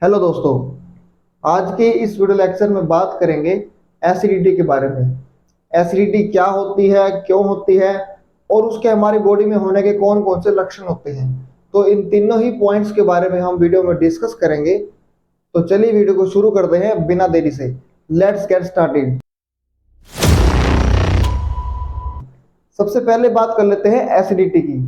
Hello दोस्तों। आज के इस वीडियो लेक्चर में बात करेंगे एसिडिटी के बारे में। एसिडिटी क्या होती है, क्यों होती है और उसके हमारी बॉडी में होने के कौन कौन से लक्षण होते हैं। तो इन तीनों ही पॉइंट्स के बारे में हम वीडियो में डिस्कस करेंगे। तो चलिए वीडियो को शुरू करते हैं बिना देरी से। Let's get started. सबसे पहले बात कर लेते हैं एसिडिटी की।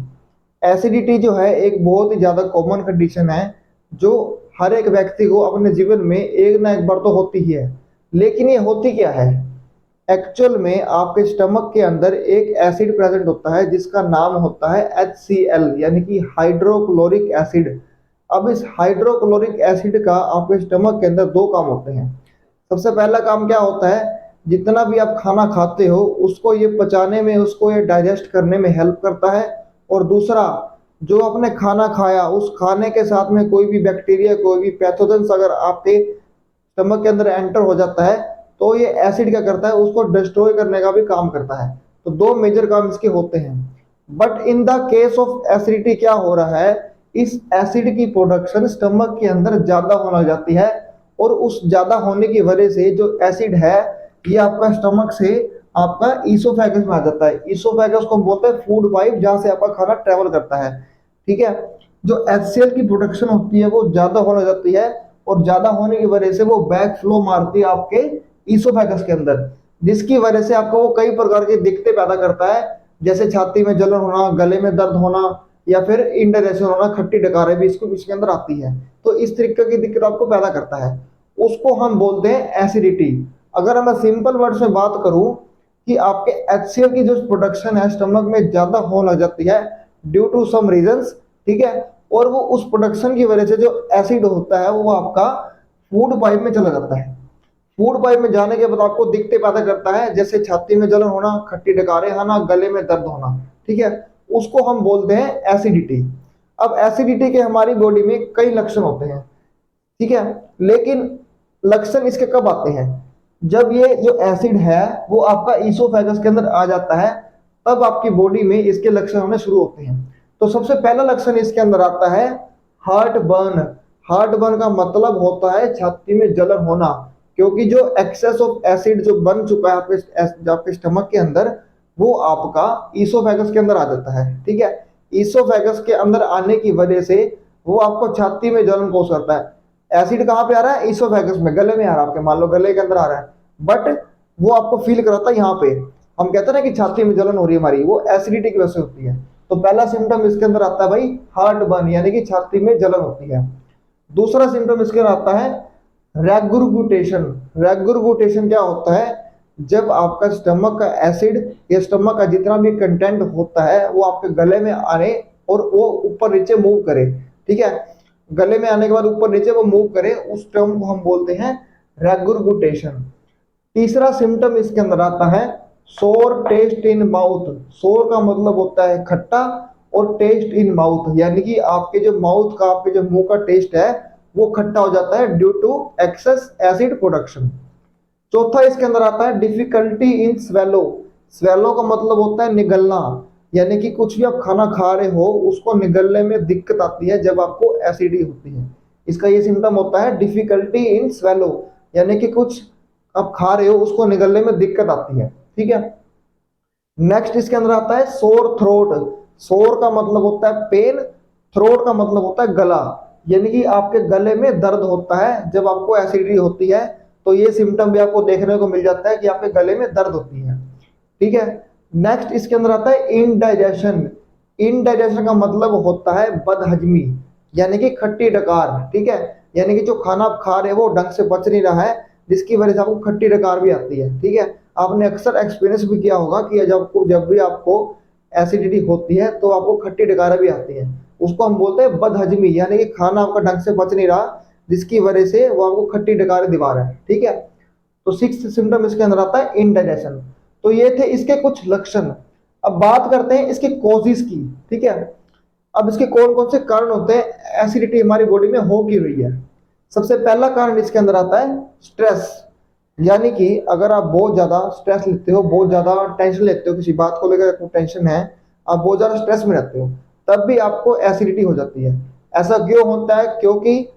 एसिडिटी जो है एक बहुत ही ज़्यादा कॉमन कंडीशन है जो हर एक व्यक्ति को अपने जीवन में एक ना एक बार तो होती ही है। लेकिन ये होती क्या है? एक्चुअल में आपके स्टमक के अंदर एक एसिड प्रेजेंट होता है जिसका नाम होता है HCl यानी कि हाइड्रोक्लोरिक एसिड। अब इस हाइड्रोक्लोरिक एसिड का आपके स्टमक के अंदर दो काम होते हैं। सबसे पहला काम क्या होता है? जितना भी आप खाना खाते हो उसको ये पचाने में, उसको ये डाइजेस्ट करने में हेल्प करता है। और दूसरा, जो आपने खाना खाया उस खाने के साथ में कोई भी बैक्टीरिया, कोई भी पैथोजेंस अगर आपके स्टमक के अंदर एंटर हो जाता है तो ये एसिड क्या करता है, उसको डिस्ट्रॉय करने का भी काम करता है। तो दो मेजर काम इसके होते हैं। But in the case of acidity क्या हो रहा है, इस एसिड की प्रोडक्शन स्टमक के अंदर ज्यादा होने लग जाती है। और उस ज्यादा होने की वजह से जो एसिड है ये आपका स्टमक से आपका ईसोफेगस में आ जाता है। ईसोफेगस को हम बोलते हैं फूड पाइप, जहां से आपका खाना ट्रेवल करता है। ठीक है। जो HCl की प्रोडक्शन होती है वो ज्यादा होने जाती है और ज्यादा होने की वजह से वो बैक फ्लो मारती है आपके ईसोफेगस के अंदर, जिसकी वजह से आपको वो कई प्रकार की दिक्कतें पैदा करता है। जैसे छाती में जलन होना, गले में दर्द होना या फिर इंडाइजेशन होना, खट्टी डकारें भी इसके अंदर आती है। तो इस तरीके की दिक्कत आपको पैदा करता है, उसको हम बोलते हैं एसिडिटी। अगर मैं सिंपल वर्ड्स में बात करूं कि आपके HCl की जो प्रोडक्शन है स्टमक में ज्यादा होने लग जाती है ड्यू टू सम रीजंस। ठीक है। और वो उस प्रोडक्शन की वजह से जो एसिड होता है वो आपका फूड पाइप में चला जाता है। फूड पाइप में जाने के बाद आपको दिक्कतें पैदा करता है, जैसे छाती में जलन होना, खट्टी डकारें आना, गले में दर्द होना। ठीक है। उसको हम बोलते हैं एसिडिटी। अब एसिडिटी के हमारी बॉडी में कई लक्षण होते हैं। ठीक है। लेकिन लक्षण इसके कब आते हैं? जब ये जो एसिड है वो आपका ईसोफेगस के अंदर आ जाता है, तब आपकी बॉडी में इसके लक्षण होने शुरू होते हैं। तो सबसे पहला लक्षण इसके अंदर आता है हार्ट बर्न। हार्ट बर्न का मतलब होता है छाती में जलन होना, क्योंकि जो एक्सेस ऑफ एसिड जो बन चुका है आपके स्टमक के अंदर वो आपका ईसोफेगस के अंदर आ जाता है। ठीक है। ईसोफेगस के अंदर आने की वजह से वो आपको छाती में जलन कोस करता है। एसिड कहाँ पे आ रहा है? ईसोफेगस में, गले में आ रहा है आपके, मान लो गले के अंदर आ रहा है, बट वो आपको फील कराता है यहाँ पे। हम कहते हैं ना कि छाती में जलन हो रही है हमारी, वो एसिडिटी की वजह से होती है। तो पहला सिम्टम इसके अंदर आता है भाई हार्ट बर्न, यानी कि छाती में जलन होती है। दूसरा सिम्टम इसके अंदर आता है रेगुरगुटेशन। रेगुरगुटेशन क्या होता है? जब आपका स्टमक का एसिड या स्टमक का जितना भी कंटेंट होता है वो आपके गले में आने और वो ऊपर नीचे मूव करे। ठीक है। गले में आने के बाद ऊपर नीचे वो मूव करे, उस टर्म को हम बोलते हैं रेगुरगुटेशन। तीसरा सिम्टम इसके अंदर आता है सोर टेस्ट इन माउथ। सोर का मतलब होता है खट्टा और टेस्ट इन माउथ यानी कि आपके जो माउथ का, आपके जो मुंह का टेस्ट है वो खट्टा हो जाता है due to excess acid production. चौथा इसके अंदर आता है डिफिकल्टी इन स्वेलो। स्वेलो का मतलब होता है निगलना, यानी कि कुछ भी आप खाना खा रहे हो उसको निगलने में दिक्कत आती है जब आपको एसिडिटी होती है। इसका ये सिम्टम होता है डिफिकल्टी इन स्वेलो, यानी कि कुछ आप खा रहे हो उसको निगलने में दिक्कत आती है। ठीक है। नेक्स्ट इसके अंदर आता है सोर थ्रोट। सोर का मतलब होता है पेन, थ्रोट का मतलब होता है गला, यानी कि आपके गले में दर्द होता है जब आपको एसिडिटी होती है। तो ये सिम्टम भी आपको देखने को मिल जाता है कि आपके गले में दर्द होती है। ठीक है। नेक्स्ट इसके अंदर आता है इनडाइजेशन। इनडाइजेशन का मतलब होता है बदहजमी, यानी कि खट्टी डकार। ठीक है। यानी कि जो खाना आप खा रहे हो वो ढंग से पच नहीं रहा है, जिसकी वजह से आपको खट्टी डकार भी आती है। ठीक है। आपने अक्सर एक्सपीरियंस भी किया होगा कि जब भी आपको एसिडिटी होती है तो आपको खट्टी डकारें भी आती है। उसको हम बोलते हैं बदहजमी, यानी कि खाना आपका ढंग से पच नहीं रहा जिसकी वजह से वो आपको खट्टी डकारें दिखा रहा है। ठीक है। तो सिक्स्थ सिम्टम इसके अंदर आता है इनडाइजेशन। तो ये थे इसके कुछ लक्षण। अब बात करते हैं इसके कॉजेस की। ठीक है। अब इसके कौन कौन से कारण होते हैं एसिडिटी हमारी बॉडी में हो क्यों रही है। सबसे पहला कारण इसके अंदर आता है स्ट्रेस, यानी कि अगर आप बहुत ज्यादा स्ट्रेस लेते हो, बहुत ज्यादा टेंशन लेते हो, किसी बात को लेकर आपको टेंशन है, आप बहुत ज्यादा स्ट्रेस में रहते हो, तब भी आपको एसिडिटी हो जाती है। ऐसा क्यों होता है? क्योंकि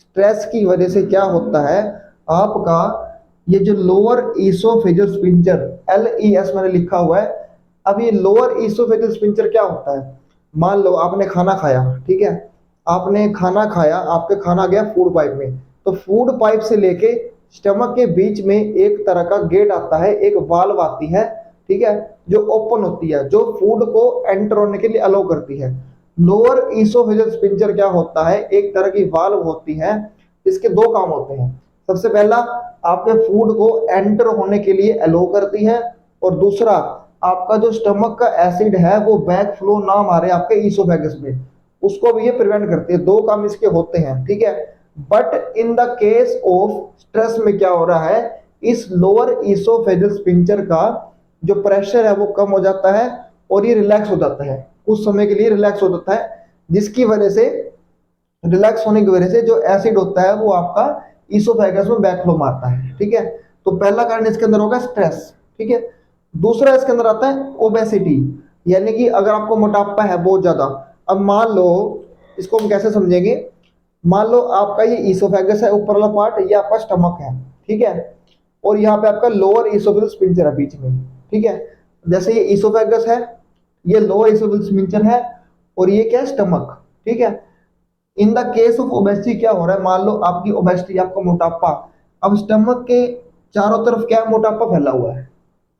स्ट्रेस की वजह से क्या होता है, आपका ये जो लोअर ईसोफेजल स्फिंक्टर, LES मैंने लिखा हुआ है। अब ये लोअर ईसोफेजल स्फिंक्टर क्या होता है, मान लो आपने खाना खाया, ठीक है, आपने खाना खाया, आपके खाना गया फूड पाइप में, तो फूड पाइप से लेके स्टमक के बीच में एक तरह का गेट आता है, एक वाल्व आती है, ठीक है, जो ओपन होती है, जो फूड को एंटर होने के लिए अलाउ करती है। लोअर ईसोफेजल स्फिंक्टर क्या होता है, एक तरह की वाल्व होती है, इसके दो काम होते हैं। सबसे पहला, आपके फूड को एंटर होने के लिए अलाउ करती है, और दूसरा, आपका जो स्टमक का एसिड है वो बैक फ्लो ना मारे आपके ईसोफेगस में, उसको भी ये प्रिवेंट करती है। दो काम इसके होते हैं, ठीक है। But in the case of stress में क्या हो रहा है, इस लोअर ईसोफेजल स्फिंक्टर का जो प्रेशर है वो कम हो जाता है, और ये रिलैक्स हो जाता है, कुछ समय के लिए रिलैक्स हो जाता है, जिसकी वजह से, रिलैक्स होने की वजह से जो एसिड होता है वो आपका ईसोफेगस में बैकफ्लो मारता है, ठीक है। तो पहला कारण इसके अंदर होगा स्ट्रेस, ठीक है। दूसरा इसके अंदर आता है ओबेसिटी, यानी कि अगर आपको मोटापा है बहुत ज्यादा। अब मान लो, इसको हम कैसे समझेंगे, मान लो आपका ये ईसोफेगस है ऊपर वाला पार्ट, ये आपका स्टमक है, ठीक है, और यहाँ पे आपका लोअर ईसोफेगल स्फिंक्टर है बीच में, ठीक है। जैसे ये ईसोफेगस है, ये लोअर ईसोफेगल स्फिंक्टर है, और ये क्या है, स्टमक, ठीक है। In the case of obesity क्या हो रहा है, मान लो आपकी ओबेसिटी, आपका मोटापा, अब स्टमक के चारों तरफ क्या मोटापा फैला हुआ है,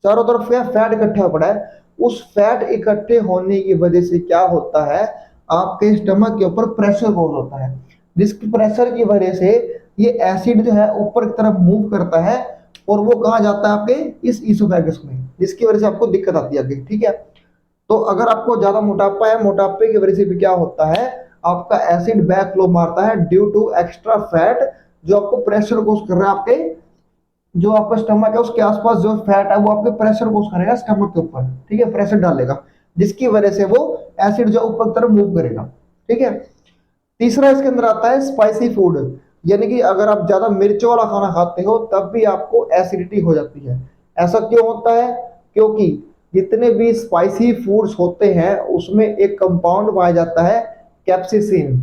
चारों तरफ क्या फैट इकट्ठा पड़ा है, उस फैट इकट्ठे होने की वजह से क्या होता है, आपके स्टमक के ऊपर प्रेशर बहुत होता है, जिसकी प्रेशर की वजह से ये एसिड जो है ऊपर की तरफ मूव करता है, और वो कहाँ जाता है, आपके इस ईसोफेगस में, जिसकी वजह से आपको दिक्कत आती है आगे, ठीक है। तो अगर आपको ज्यादा मोटापा है, मोटापे की वजह से भी क्या होता है, आपका एसिड बैक फ्लो मारता है ड्यू टू एक्स्ट्रा फैट, जो आपको प्रेशर कोस कर रहा है, आपके जो आपका स्टमक है उसके आसपास जो फैट है वो आपके प्रेशर कोस करेगा स्टमक के ऊपर, ठीक है, प्रेशर डालेगा, जिसकी वजह से वो एसिड जो ऊपर की तरफ मूव करेगा, ठीक है। तीसरा इसके अंदर आता है स्पाइसी फूड, यानी कि अगर आप ज्यादा मिर्च वाला खाना खाते हो तब भी आपको एसिडिटी हो जाती है। ऐसा क्यों होता है, क्योंकि जितने भी स्पाइसी फूड्स होते हैं उसमें एक कंपाउंड पाया जाता है, कैप्सिसिन।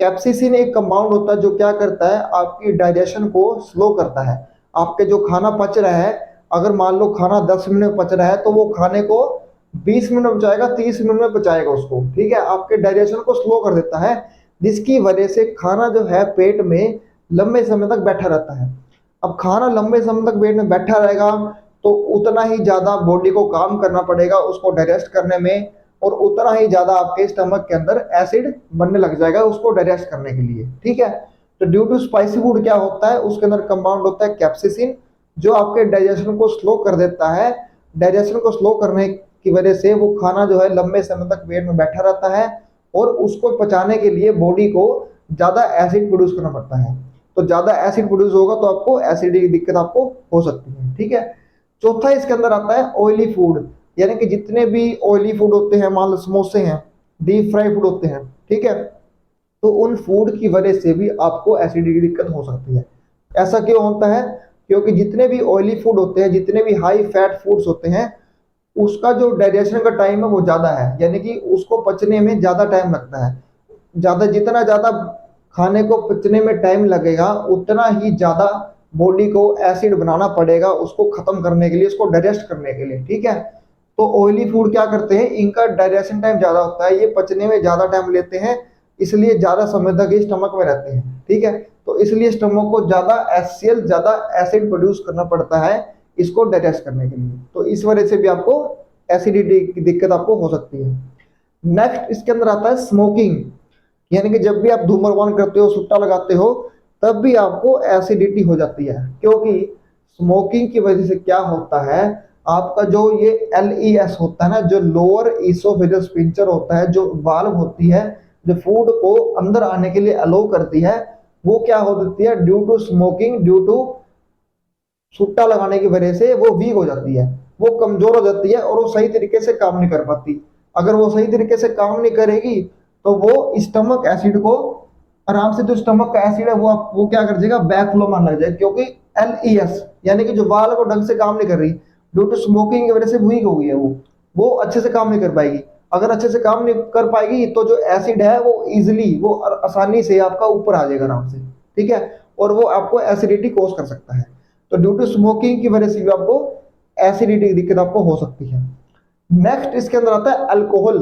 कैप्सिसिन एक कंपाउंड होता है जो क्या करता है, आपकी डाइजेशन को स्लो करता है। आपके जो खाना पच रहा है, अगर मान लो खाना 10 मिनट में पच रहा है, तो वो खाने को 20 मिनट में पचाएगा, 30 मिनट में पचाएगा उसको, ठीक है, आपके डाइजेशन को स्लो कर देता है, जिसकी वजह से खाना जो है पेट में लंबे समय तक बैठा रहता है। अब खाना लंबे समय तक पेट में बैठा रहेगा, तो उतना ही ज्यादा बॉडी को काम करना पड़ेगा उसको डाइजेस्ट करने में, और उतना ही ज्यादा आपके स्टमक के अंदर एसिड बनने लग जाएगा उसको डाइजेस्ट करने के लिए, ठीक है। तो ड्यू टू स्पाइसी फूड क्या होता है, उसके अंदर कंपाउंड होता है कैप्सिसिन, जो आपके डाइजेशन को स्लो कर देता है। डाइजेशन को स्लो करने की वजह से वो खाना जो है लंबे समय तक पेट में बैठा रहता है, और उसको पचाने के लिए बॉडी को ज्यादा एसिड प्रोड्यूस करना पड़ता है। तो ज्यादा एसिड प्रोड्यूस होगा तो आपको एसिडिटी की दिक्कत आपको हो सकती है, ठीक है। चौथा इसके अंदर आता है ऑयली फूड, यानी कि जितने भी ऑयली फूड होते हैं, मान लो समोसे हैं, डीप फ्राई फूड होते हैं, ठीक है, तो उन फूड की वजह से भी आपको एसिडिटी की दिक्कत हो सकती है। ऐसा क्यों होता है, क्योंकि जितने भी ऑयली फूड होते हैं, जितने भी हाई फैट फूड्स होते हैं, उसका जो डाइजेशन का टाइम है वो ज्यादा है, यानी कि उसको पचने में ज्यादा टाइम लगता है। ज्यादा, जितना ज्यादा खाने को पचने में टाइम लगेगा, उतना ही ज्यादा बॉडी को एसिड बनाना पड़ेगा उसको खत्म करने के लिए, उसको डाइजेस्ट करने के लिए, ठीक है। तो ऑयली फूड क्या करते हैं, इनका डाइजेशन टाइम ज्यादा होता है, ये पचने में ज्यादा टाइम लेते हैं, इसलिए ज्यादा समय तक ये स्टमक में रहते हैं, ठीक है। तो इसलिए स्टमक को ज्यादा एचसीएल, ज्यादा एसिड प्रोड्यूस करना पड़ता है इसको डाइजेस्ट करने के लिए, तो इस वजह से भी आपको एसिडिटी की दिक्कत आपको हो सकती है। नेक्स्ट इसके अंदर आता है स्मोकिंग, यानी कि जब भी आप धूम्रपान करते हो, सुट्टा लगाते हो, तब भी आपको एसिडिटी हो जाती है, क्योंकि स्मोकिंग की वजह से क्या होता है, आपका जो ये LES होता है ना, जो लोअर ईसोफेजल स्फिंक्टर होता है, जो वाल्व होती है जो फूड को अंदर आने के लिए अलो करती है, वो क्या हो जाती है, due to smoking, due to सुट्टा लगाने की वजह से वो वीक हो जाती है, वो कमजोर हो जाती है, और वो सही तरीके से काम नहीं कर पाती। अगर वो सही तरीके से काम नहीं करेगी, तो वो स्टमक एसिड को आराम से, जो स्टमक का एसिड है वो क्या कर देगा, बैक फ्लो मारने लग जाएगा, क्योंकि LES यानी कि जो वाल है वो ढंग से काम नहीं कर रही, ड्यू टू स्मोकिंग की वजह से वीक हो गई है, वो अच्छे से काम नहीं कर पाएगी। अगर अच्छे से काम नहीं कर पाएगी, तो जो एसिड है वो इजिली, वो आसानी से आपका ऊपर आ जाएगा आराम से, ठीक है, और वो आपको एसिडिटी कॉज कर सकता है। तो ड्यू टू स्मोकिंग की वजह से भी आपको एसिडिटी की दिक्कत आपको हो सकती है। नेक्स्ट इसके अंदर आता है अल्कोहल।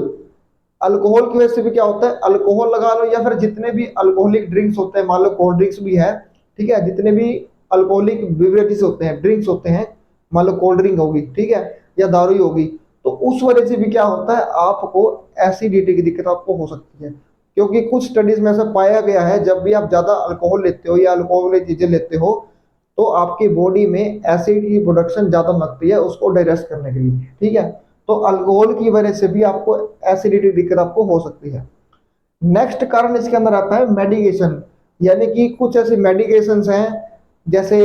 अल्कोहल की वजह से भी क्या होता है, अल्कोहल लगा लो या फिर जितने भी अल्कोहलिक ड्रिंक्स होते हैं, मान लो कोल्ड ड्रिंक्स भी है, ठीक है, जितने भी अल्कोहलिक बिवरेजेस होते हैं, ड्रिंक्स होते हैं, मान लो कोल्ड ड्रिंक होगी, ठीक है, या दारू ही होगी, तो उस वजह से भी क्या होता है, आपको एसिडिटी की दिक्कत आपको हो सकती है। क्योंकि कुछ स्टडीज में ऐसा पाया गया है, जब भी आप ज्यादा अल्कोहल लेते हो या अल्कोहल वाली चीजें लेते हो, तो आपकी बॉडी में एसिड की प्रोडक्शन ज्यादा लगती है उसको डाइजेस्ट करने के लिए, ठीक है। तो अल्कोहल की वजह से भी आपको एसिडिटी दिक्कत आपको हो सकती है। नेक्स्ट कारण इसके अंदर आता है मेडिकेशन, यानी कि कुछ ऐसे मेडिकेशंस हैं, जैसे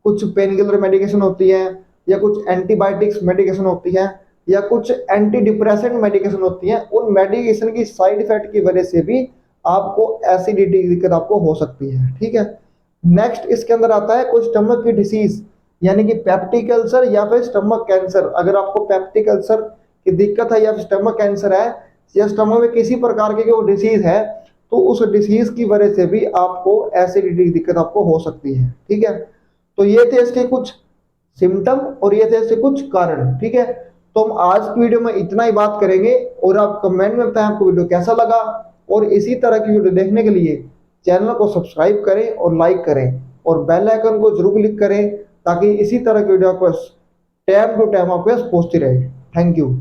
कुछ पेन किलर मेडिकेशन होती है, या कुछ एंटीबायोटिक्स मेडिकेशन होती है, या कुछ एंटी डिप्रेसेंट मेडिकेशन होती है। उन मेडिकेशन की साइड इफेक्ट की वजह से भी आपको एसिडिटी की दिक्कत आपको हो सकती है, ठीक है। नेक्स्ट इसके अंदर आता है कोई स्टमक की डिसीज, यानी कि पेप्टिक अल्सर या फिर स्टमक कैंसर। अगर आपको पेप्टिक अल्सर की दिक्कत है या फिर स्टमक कैंसर है या स्टमक में किसी प्रकार की वो डिसीज है, तो उस डिसीज की वजह से भी आपको एसिडिटी की दिक्कत आपको हो सकती है, ठीक है। तो ये थे इसके कुछ सिम्टम और ये थे इसके कुछ कारण, ठीक है। तो हम आज की वीडियो में इतना ही बात करेंगे, और आप कमेंट में बताएं आपको वीडियो कैसा लगा, और इसी तरह की वीडियो देखने के लिए चैनल को सब्सक्राइब करें और लाइक करें, और बेल आइकन को जरूर क्लिक करें, ताकि इसी तरह की वीडियो आपको टाइम टू टाइम आपके पास पहुंचती रहे। Thank you.